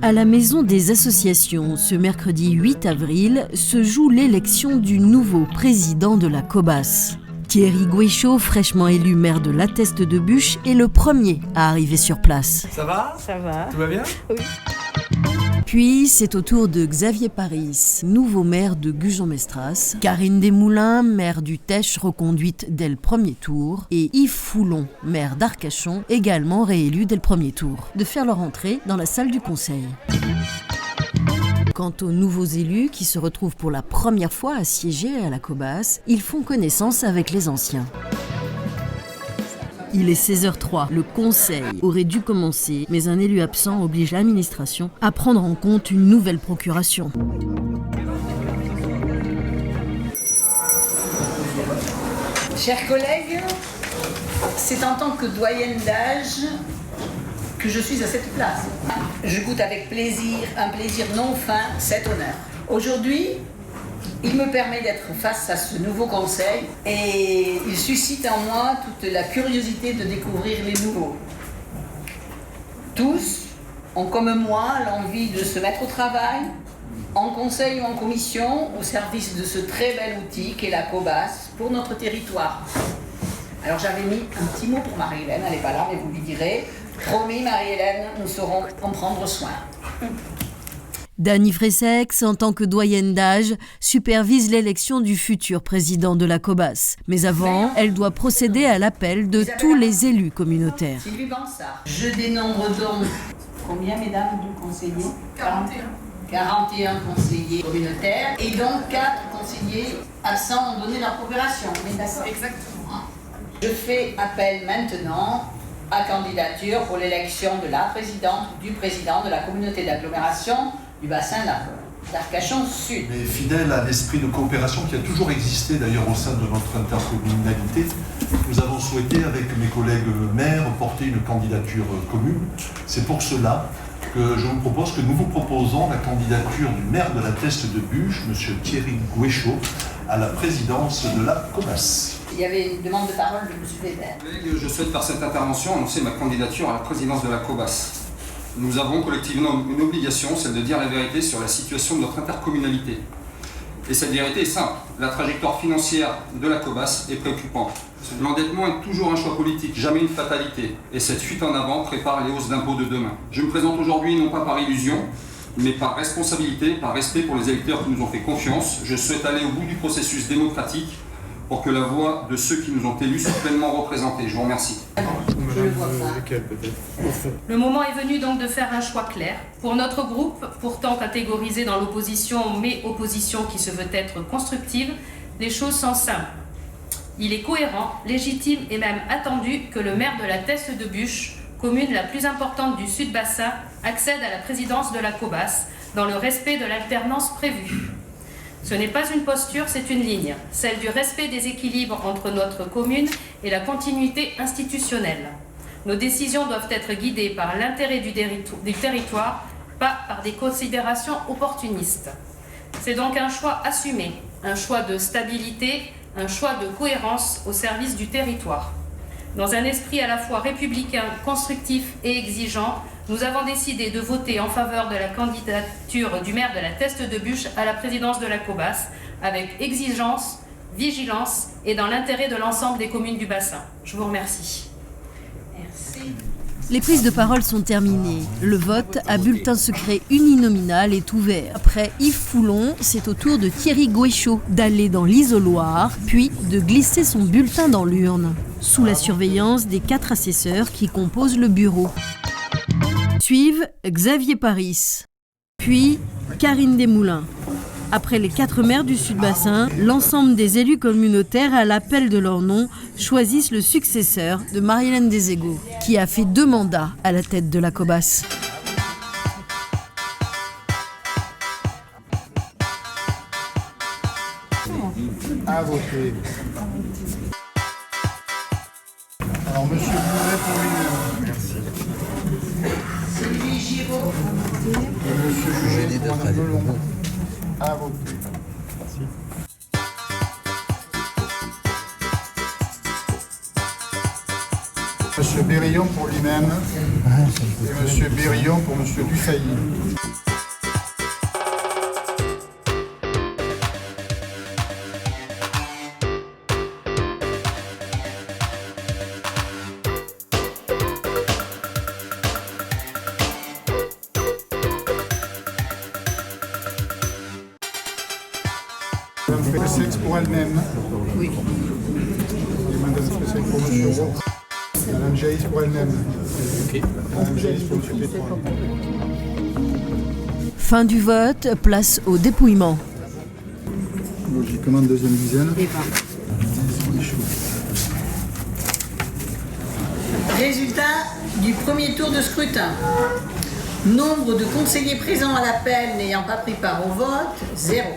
À la Maison des Associations, ce mercredi 8 avril, se joue l'élection du nouveau président de la COBAS. Thierry Gouéchaud, fraîchement élu maire de La Teste-de-Buch, est le premier à arriver sur place. Ça va ? Ça va. Tout va bien ? Oui. Puis, c'est au tour de Xavier Paris, nouveau maire de Gujan-Mestras, Karine Desmoulins, maire du Teche, reconduite dès le premier tour, et Yves Foulon, maire d'Arcachon, également réélu dès le premier tour, de faire leur entrée dans la salle du conseil. Quant aux nouveaux élus qui se retrouvent pour la première fois à siéger à la COBAS, ils font connaissance avec les anciens. Il est 16h03. Le conseil aurait dû commencer, mais un élu absent oblige l'administration à prendre en compte une nouvelle procuration. Chers collègues, c'est en tant que doyenne d'âge que je suis à cette place. Je goûte avec plaisir, un plaisir non fin, cet honneur. Aujourd'hui, il me permet d'être face à ce nouveau conseil et il suscite en moi toute la curiosité de découvrir les nouveaux. Tous ont comme moi l'envie de se mettre au travail, en conseil ou en commission, au service de ce très bel outil qu'est la COBAS pour notre territoire. Alors j'avais mis un petit mot pour Marie-Hélène, elle n'est pas là mais vous lui direz, promis Marie-Hélène, nous saurons en prendre soin. Dany Fressex, en tant que doyenne d'âge, supervise l'élection du futur président de la COBAS. Mais avant, elle doit procéder à l'appel de tous les élus communautaires. Sylvie Bansard. Je dénombre donc combien, mesdames, de conseillers ? 41 conseillers communautaires et donc 4 conseillers absents ont donné leur procuration. Exactement. Je fais appel maintenant à candidature pour l'élection de la présidente ou du président de la communauté d'agglomération du bassin d'Arcachon Sud. Mais fidèle à l'esprit de coopération qui a toujours existé d'ailleurs au sein de notre intercommunalité, nous avons souhaité avec mes collègues maires porter une candidature commune. C'est pour cela que je vous propose, que nous vous proposons la candidature du maire de La Teste-de-Buch, M. Thierry Gouéchaud, à la présidence de la COBAS. Il y avait une demande de parole de M. Weber. Je souhaite par cette intervention annoncer ma candidature à la présidence de la COBAS. Nous avons collectivement une obligation, celle de dire la vérité sur la situation de notre intercommunalité. Et cette vérité est simple. La trajectoire financière de la COBAS est préoccupante. L'endettement est toujours un choix politique, jamais une fatalité. Et cette fuite en avant prépare les hausses d'impôts de demain. Je me présente aujourd'hui non pas par illusion, mais par responsabilité, par respect pour les électeurs qui nous ont fait confiance. Je souhaite aller au bout du processus démocratique pour que la voix de ceux qui nous ont élus soit pleinement représentée. Je vous remercie. Le moment est venu donc de faire un choix clair. Pour notre groupe, pourtant catégorisé dans l'opposition, mais opposition qui se veut être constructive, les choses sont simples. Il est cohérent, légitime et même attendu que le maire de La Teste-de-Buch, commune la plus importante du Sud-Bassin, accède à la présidence de la COBAS dans le respect de l'alternance prévue. Ce n'est pas une posture, c'est une ligne, celle du respect des équilibres entre notre commune et la continuité institutionnelle. Nos décisions doivent être guidées par l'intérêt du territoire, pas par des considérations opportunistes. C'est donc un choix assumé, un choix de stabilité, un choix de cohérence au service du territoire. Dans un esprit à la fois républicain, constructif et exigeant, nous avons décidé de voter en faveur de la candidature du maire de La Teste-de-Buch à la présidence de la COBAS, avec exigence, vigilance et dans l'intérêt de l'ensemble des communes du bassin. Je vous remercie. Merci. Les prises de parole sont terminées. Le vote à bulletin secret uninominal est ouvert. Après Yves Foulon, c'est au tour de Thierry Gouéchaud d'aller dans l'isoloir, puis de glisser son bulletin dans l'urne, sous la surveillance des 4 assesseurs qui composent le bureau. Suivent Xavier Paris, puis Karine Desmoulins. Après les 4 maires du Sud-Bassin, l'ensemble des élus communautaires, à l'appel de leur nom, choisissent le successeur de Marie-Hélène Deségaux, qui a fait 2 mandats à la tête de la COBAS. À voter. Alors, monsieur Mouret pour une... Merci. Sylvie Giraud. Monsieur Jugé pour un peu long. À voter. Merci. Monsieur Berry Berillon pour lui-même et M. Berillon pour M. Dufay. Madame Fessex pour elle-même. Oui. Et Madame Fessex pour M. Roux. Madame Jaïs pour elle-même. Madame Jaïs pour M. Pétrole. Fin du vote, place au dépouillement. Logiquement, deuxième dizaine. Résultat du premier tour de scrutin. Nombre de conseillers présents à l'appel n'ayant pas pris part au vote, 0.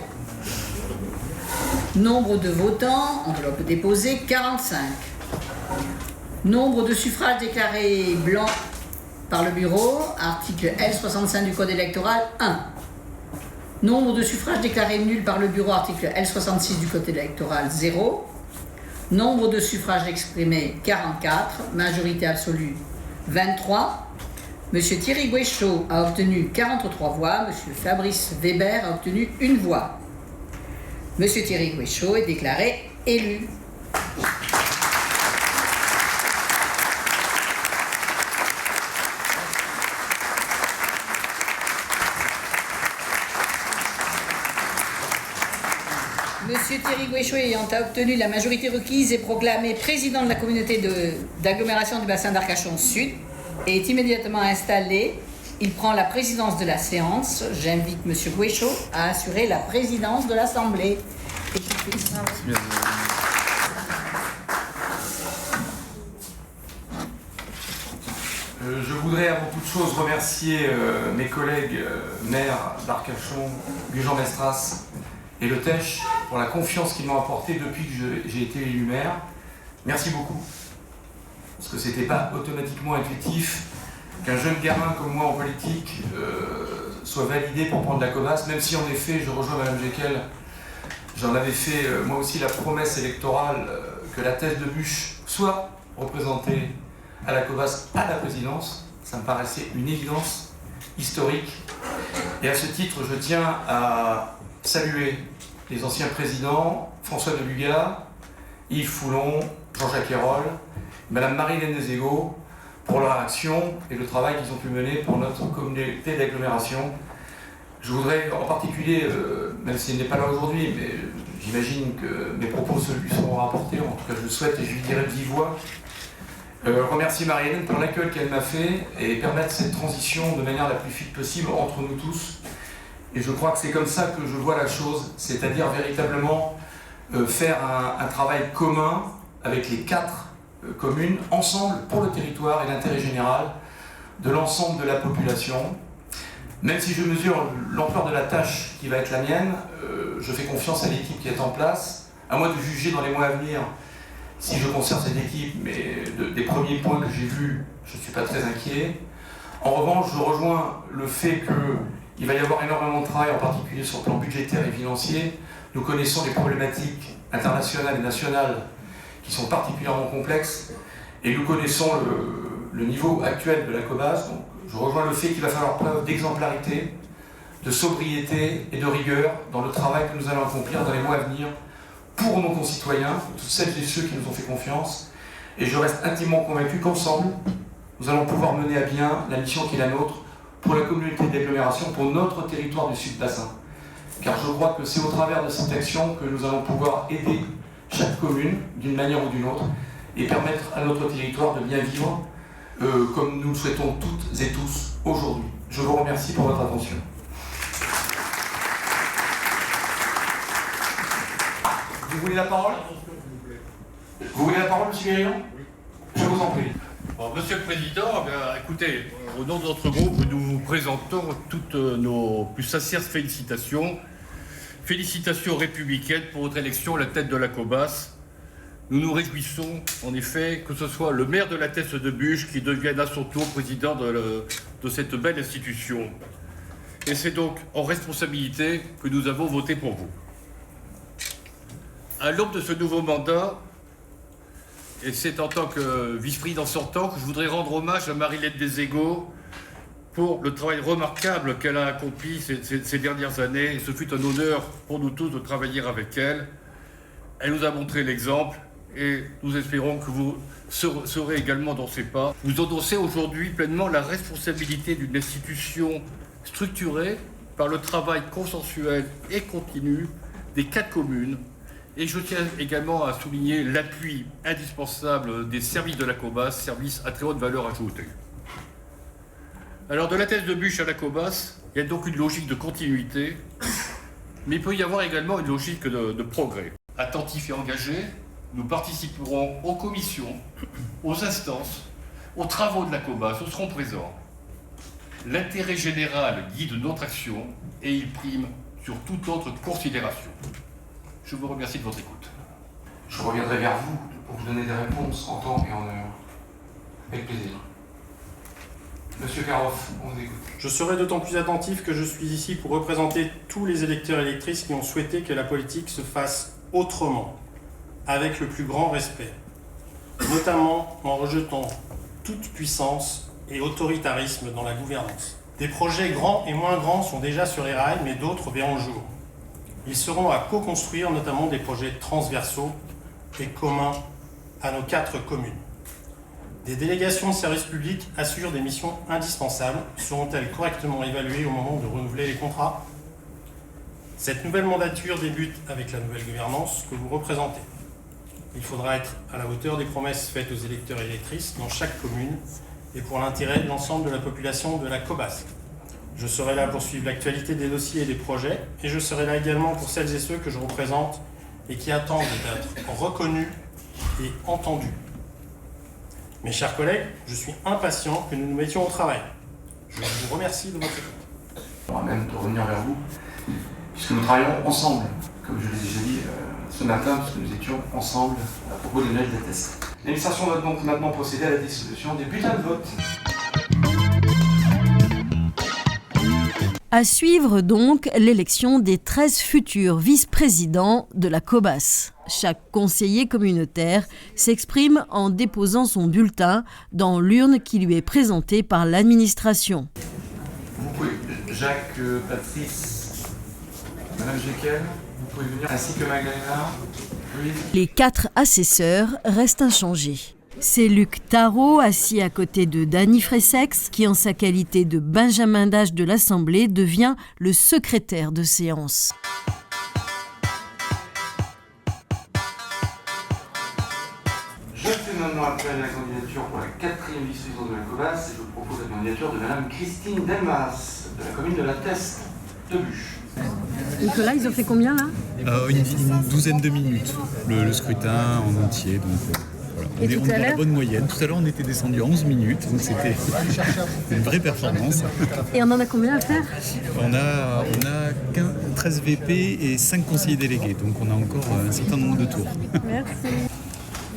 Nombre de votants, enveloppe déposée, 45. Nombre de suffrages déclarés blancs par le bureau, article L65 du Code électoral, 1. Nombre de suffrages déclarés nuls par le bureau, article L66 du Code électoral, 0. Nombre de suffrages exprimés, 44. Majorité absolue, 23. Monsieur Thierry Guéchaud a obtenu 43 voix. Monsieur Fabrice Weber a obtenu 1 voix. Monsieur Thierry Guéchaud est déclaré élu. Monsieur Thierry Guéchaud ayant obtenu la majorité requise est proclamé président de la communauté d'agglomération du bassin d'Arcachon Sud et est immédiatement installé. Il prend la présidence de la séance. J'invite Monsieur Guéchaud à assurer la présidence de l'Assemblée. Je voudrais avant toute chose remercier mes collègues maires d'Arcachon, Gujan-Mestras et Le Teche pour la confiance qu'ils m'ont apportée depuis que j'ai été élu maire. Merci beaucoup. Parce que c'était pas automatiquement intuitif qu'un jeune gamin comme moi en politique soit validé pour prendre la COBAS, même si en effet, je rejoins Mme Jekyll, j'en avais fait moi aussi la promesse électorale que la thèse de Buch soit représentée à la COBAS à la présidence. Ça me paraissait une évidence historique. Et à ce titre, je tiens à saluer les anciens présidents, François de Luga, Yves Foulon, Jean-Jacques Hérol, Madame Marie-Hélène Desego, pour leur action et le travail qu'ils ont pu mener pour notre communauté d'agglomération. Je voudrais en particulier, même s'il n'est pas là aujourd'hui, mais j'imagine que mes propos lui seront rapportés, en tout cas je le souhaite et je lui dirai de vive voix, remercier Marie-Hélène pour l'accueil qu'elle m'a fait et permettre cette transition de manière la plus fluide possible entre nous tous. Et je crois que c'est comme ça que je vois la chose, c'est-à-dire véritablement faire un travail commun avec les 4 communes, ensemble pour le territoire et l'intérêt général de l'ensemble de la population. Même si je mesure l'ampleur de la tâche qui va être la mienne, je fais confiance à l'équipe qui est en place. À moi de juger dans les mois à venir si je conserve cette équipe, mais des premiers points que j'ai vus, je ne suis pas très inquiet. En revanche, je rejoins le fait qu'il va y avoir énormément de travail, en particulier sur le plan budgétaire et financier. Nous connaissons les problématiques internationales et nationales qui sont particulièrement complexes, et nous connaissons le niveau actuel de la COBAS. Donc je rejoins le fait qu'il va falloir preuve d'exemplarité, de sobriété et de rigueur dans le travail que nous allons accomplir dans les mois à venir pour nos concitoyens, toutes celles et ceux qui nous ont fait confiance. Et je reste intimement convaincu qu'ensemble, nous allons pouvoir mener à bien la mission qui est la nôtre pour la communauté d'agglomération, pour notre territoire du Sud-Bassin. Car je crois que c'est au travers de cette action que nous allons pouvoir aider chaque commune, d'une manière ou d'une autre, et permettre à notre territoire de bien vivre comme nous le souhaitons toutes et tous aujourd'hui. Je vous remercie pour votre attention. Vous voulez la parole? Vous voulez la parole, M. Guérillon? Je vous en prie. Bon, Monsieur le Président, écoutez, au nom de notre groupe, nous vous présentons toutes nos plus sincères félicitations. Félicitations républicaines pour votre élection à la tête de la COBAS. Nous nous réjouissons, en effet, que ce soit le maire de la Thèse de Buch qui devienne à son tour président de cette belle institution. Et c'est donc en responsabilité que nous avons voté pour vous. À l'aube de ce nouveau mandat, Et c'est en tant que vice-président sortant que je voudrais rendre hommage à Marie-Laide Deségaux pour le travail remarquable qu'elle a accompli ces dernières années. Et ce fut un honneur pour nous tous de travailler avec elle. Elle nous a montré l'exemple et nous espérons que vous serez également dans ses pas. Vous endossez aujourd'hui pleinement la responsabilité d'une institution structurée par le travail consensuel et continu des 4 communes. Et je tiens également à souligner l'appui indispensable des services de la COBAS, services à très haute valeur ajoutée. Alors de la thèse de Buch à la COBAS, il y a donc une logique de continuité, mais il peut y avoir également une logique de progrès. Attentifs et engagés, nous participerons aux commissions, aux instances, aux travaux de la COBAS, nous serons présents. L'intérêt général guide notre action et il prime sur toute autre considération. Je vous remercie de votre écoute. Je reviendrai vers vous pour vous donner des réponses en temps et en heure. Avec plaisir. Monsieur Karoff, on vous écoute. Je serai d'autant plus attentif que je suis ici pour représenter tous les électeurs et électrices qui ont souhaité que la politique se fasse autrement, avec le plus grand respect, notamment en rejetant toute puissance et autoritarisme dans la gouvernance. Des projets grands et moins grands sont déjà sur les rails, mais d'autres verront le jour. Ils seront à co-construire notamment des projets transversaux et communs à nos 4 communes. Des délégations de services publics assurent des missions indispensables. Seront-elles correctement évaluées au moment de renouveler les contrats ? Cette nouvelle mandature débute avec la nouvelle gouvernance que vous représentez. Il faudra être à la hauteur des promesses faites aux électeurs et électrices dans chaque commune et pour l'intérêt de l'ensemble de la population de la COBAS. Je serai là pour suivre l'actualité des dossiers et des projets, et je serai là également pour celles et ceux que je représente et qui attendent d'être reconnus et entendus. Mes chers collègues, je suis impatient que nous nous mettions au travail. Je vous remercie de votre écoute. On va même revenir vers vous, puisque nous travaillons ensemble, comme je l'ai déjà dit ce matin, puisque nous étions ensemble à propos des nouvelles des tests. L'administration va donc maintenant procéder à la distribution des bulletins de vote. À suivre donc l'élection des 13 futurs vice-présidents de la COBAS. Chaque conseiller communautaire s'exprime en déposant son bulletin dans l'urne qui lui est présentée par l'administration. Vous pouvez, Jacques, Patrice, Madame Jekyll, vous pouvez venir, ainsi que Magdalena, Louise. Les 4 assesseurs restent inchangés. C'est Luc Tarot, assis à côté de Dany Fressex, qui en sa qualité de benjamin d'âge de l'Assemblée devient le secrétaire de séance. Je fais maintenant appel à la candidature pour la 4e vice-présidente de la COBAS et je vous propose la candidature de Madame Christine Delmas, de la commune de La Teste de Buch. Nicolas, ils ont fait combien là ? Une douzaine de minutes, le scrutin en entier. Donc, voilà. On est dans la bonne moyenne. Tout à l'heure, on était descendu à 11 minutes, donc c'était une vraie performance. Et on en a combien à faire ? On a 13 VP et 5 conseillers délégués, donc on a encore un certain nombre de tours. Merci.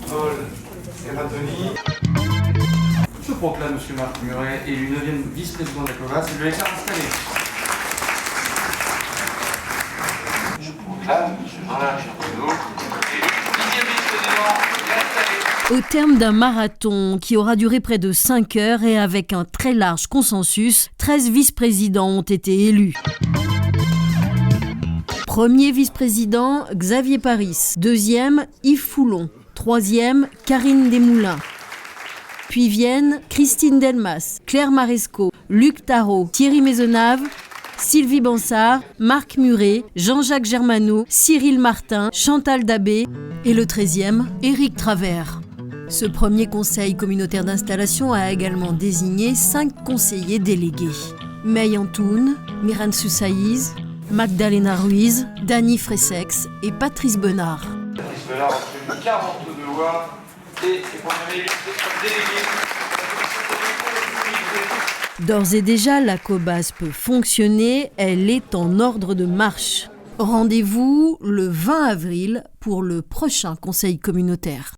Paul et Anthony. Je proclame M. Marc Muret élu 9e vice-président de la COBAS et je le laisse installer. Je proclame M. Jean-Jacques Charbonneau élu 10e vice-président et installé. Au terme d'un marathon qui aura duré près de 5 heures et avec un très large consensus, 13 vice-présidents ont été élus. Premier vice-président, Xavier Paris. Deuxième, Yves Foulon. Troisième, Karine Desmoulins. Puis viennent Christine Delmas, Claire Maresco, Luc Tarot, Thierry Maisonnave, Sylvie Bansard, Marc Muret, Jean-Jacques Germano, Cyril Martin, Chantal Dabé et le 13e, Éric Travers. Ce premier conseil communautaire d'installation a également désigné 5 conseillers délégués. May Antoun, Miran Soussaïz, Magdalena Ruiz, Dany Fressex et Patrice Benard. Patrice Benard a obtenu 42 voix et est premier délégué. D'ores et déjà, la COBAS peut fonctionner, elle est en ordre de marche. Rendez-vous le 20 avril pour le prochain conseil communautaire.